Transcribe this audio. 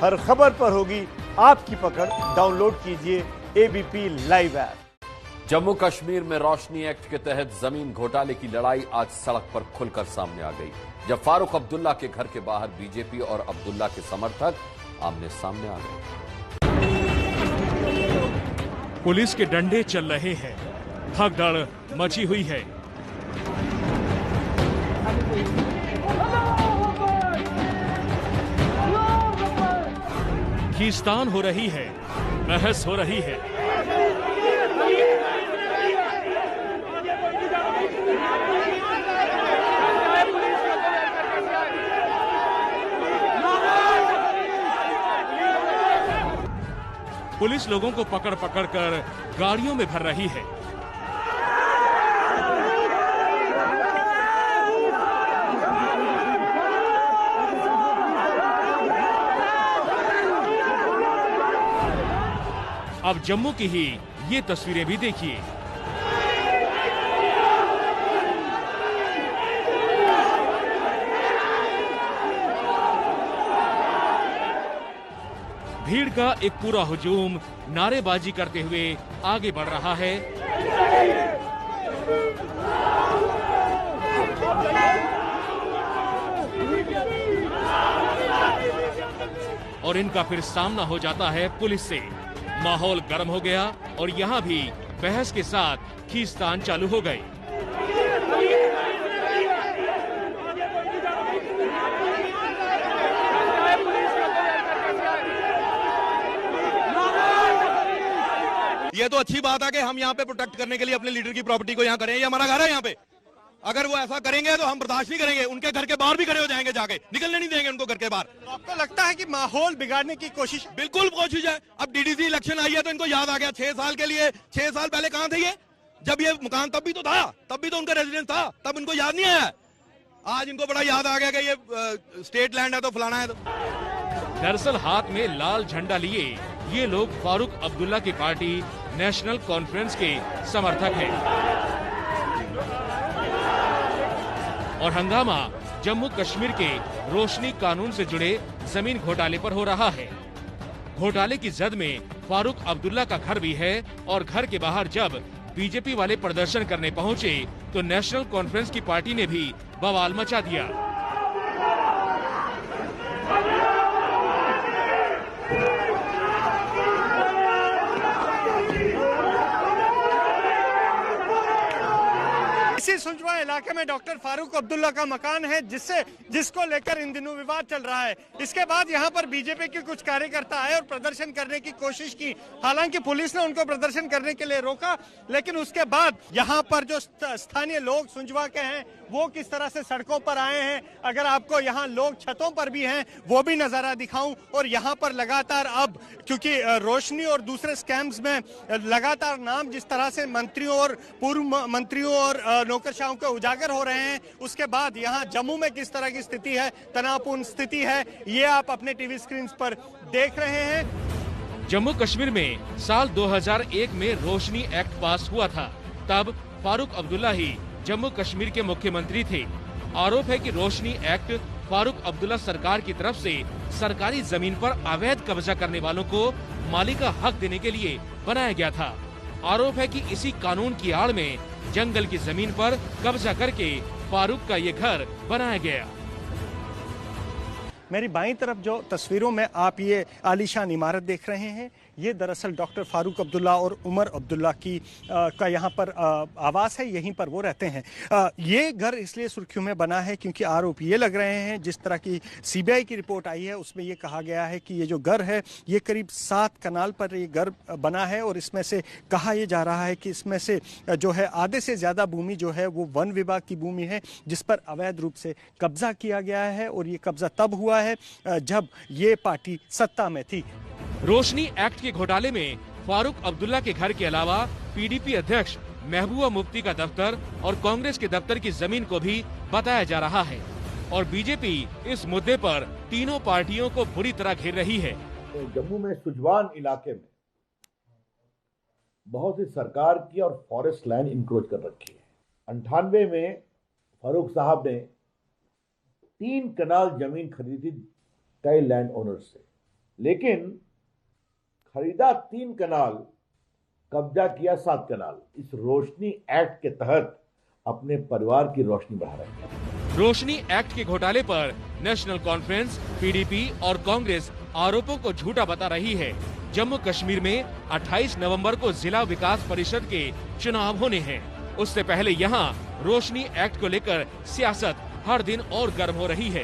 हर खबर पर होगी आपकी पकड़। डाउनलोड कीजिए ABP live app. Jammu Kashmir में रोशनी एक्ट के तहत जमीन घोटाले की लड़ाई आज सड़क पर खुलकर सामने आ गई, जब फारूक अब्दुल्ला के घर के बाहर बीजेपी और अब्दुल्ला के समर्थक आमने सामने आ गए। पुलिस के डंडे चल रहे हैं, भगदड़ मची हुई है। खींचतान हो रही है, बहस हो रही है। पुलिस लोगों को पकड़ पकड़ कर गाड़ियों में भर रही है। अब जम्मू की ही ये तस्वीरें भी देखिए। भीड़ का एक पूरा हुजूम नारेबाजी करते हुए आगे बढ़ रहा है। और इनका फिर सामना हो जाता है पुलिस से। माहौल गर्म हो गया और यहाँ भी बहस के साथ खींचतान चालू हो गई। ये तो अच्छी बात है कि हम यहाँ पे प्रोटेक्ट करने के लिए अपने लीडर की प्रॉपर्टी को यहाँ करें। ये हमारा घर है यहाँ पे। अगर वो ऐसा करेंगे तो हम बर्दाश्त नहीं करेंगे। उनके घर के बाहर भी खड़े हो जाएंगे, जाके निकलने नहीं देंगे उनको घर के बाहर। तो आपको लगता है कि माहौल बिगाड़ने की कोशिश? बिल्कुल कोशिश है। अब डीडीसी इलेक्शन आई है तो इनको याद आ गया 6 साल के लिए। 6 साल पहले कहाँ थे ये? जब ये मकान तब भी तो था, तब भी तो उनका रेजिडेंस था, तब इनको याद नहीं आया। आज इनको बड़ा याद आ गया कि ये स्टेट लैंड है तो फलाना है। तो दरअसल हाथ में लाल झंडा लिए ये लोग फारूक अब्दुल्ला की पार्टी नेशनल कॉन्फ्रेंस के समर्थक हैं। और हंगामा जम्मू कश्मीर के रोशनी कानून से जुड़े जमीन घोटाले पर हो रहा है। घोटाले की जद में फारूक अब्दुल्ला का घर भी है और घर के बाहर जब बीजेपी वाले प्रदर्शन करने पहुंचे तो नेशनल कॉन्फ्रेंस की पार्टी ने भी बवाल मचा दिया। इसी सुंजवा इलाके में डॉक्टर फारूक अब्दुल्ला का मकान है, जिसको लेकर इन दिनों विवाद चल रहा है। इसके बाद यहां पर बीजेपी के कुछ कार्यकर्ता आए और प्रदर्शन करने की कोशिश की। हालांकि पुलिस ने उनको प्रदर्शन करने के लिए रोका, लेकिन उसके बाद यहां पर जो स्थानीय लोग सुंजवा के हैं वो किस तरह से सड़कों पर आए हैं, अगर आपको यहाँ लोग छतों पर भी हैं वो भी नजारा दिखाऊं। और यहाँ पर लगातार अब क्योंकि रोशनी और दूसरे स्कैम्स में लगातार नाम जिस तरह से मंत्रियों और पूर्व मंत्रियों और नौकरशाहों के उजागर हो रहे हैं, उसके बाद यहाँ जम्मू में किस तरह की स्थिति है, तनावपूर्ण स्थिति है, ये आप अपने टीवी स्क्रीन पर देख रहे हैं। जम्मू कश्मीर में साल 2001 में रोशनी एक्ट पास हुआ था। तब फारूक अब्दुल्ला ही जम्मू कश्मीर के मुख्यमंत्री थे। आरोप है कि रोशनी एक्ट फारूक अब्दुल्ला सरकार की तरफ से सरकारी जमीन पर अवैध कब्जा करने वालों को माली का हक देने के लिए बनाया गया था। आरोप है कि इसी कानून की आड़ में जंगल की जमीन पर कब्जा करके फारूक का ये घर बनाया गया। मेरी बाईं तरफ जो तस्वीरों में आप ये आलीशान इमारत देख रहे हैं, ये दरअसल डॉक्टर फारूक अब्दुल्ला और उमर अब्दुल्ला का यहाँ पर आवास है, यहीं पर वो रहते हैं। ये घर इसलिए सुर्खियों में बना है क्योंकि आरोप ये लग रहे हैं, जिस तरह की सीबीआई की रिपोर्ट आई है उसमें ये कहा गया है कि ये जो घर है ये करीब 7 कनाल पर ये घर बना है। और इसमें से कहा यह जा रहा है कि इसमें से जो है आधे से ज़्यादा भूमि जो है वो वन विभाग की भूमि है, जिस पर अवैध रूप से कब्जा किया गया है। और ये कब्जा तब हुआ है जब ये पार्टी सत्ता में थी। रोशनी एक्ट के घोटाले में फारूक अब्दुल्ला के घर के अलावा पीडीपी अध्यक्ष महबूबा मुफ्ती का दफ्तर और कांग्रेस के दफ्तर की जमीन को भी बताया जा रहा है। और बीजेपी इस मुद्दे पर तीनों पार्टियों को बुरी तरह घेर रही है। जम्मू में सुजवान इलाके में बहुत सी सरकार की और फॉरेस्ट लैंड इंक्रोच कर रखी है। 98 में फारूक साहब ने 3 कनाल जमीन खरीदी थी कई लैंड ओनर से। लेकिन खरीदा 3 कनाल, कब्जा किया 7 कनाल। इस रोशनी एक्ट के तहत अपने परिवार की रोशनी बढ़ा रहे हैं। रोशनी एक्ट के घोटाले पर नेशनल कॉन्फ्रेंस, पीडीपी और कांग्रेस आरोपों को झूठा बता रही है। जम्मू कश्मीर में 28 नवंबर को जिला विकास परिषद के चुनाव होने हैं। उससे पहले यहां रोशनी एक्ट को लेकर सियासत हर दिन और गर्म हो रही है।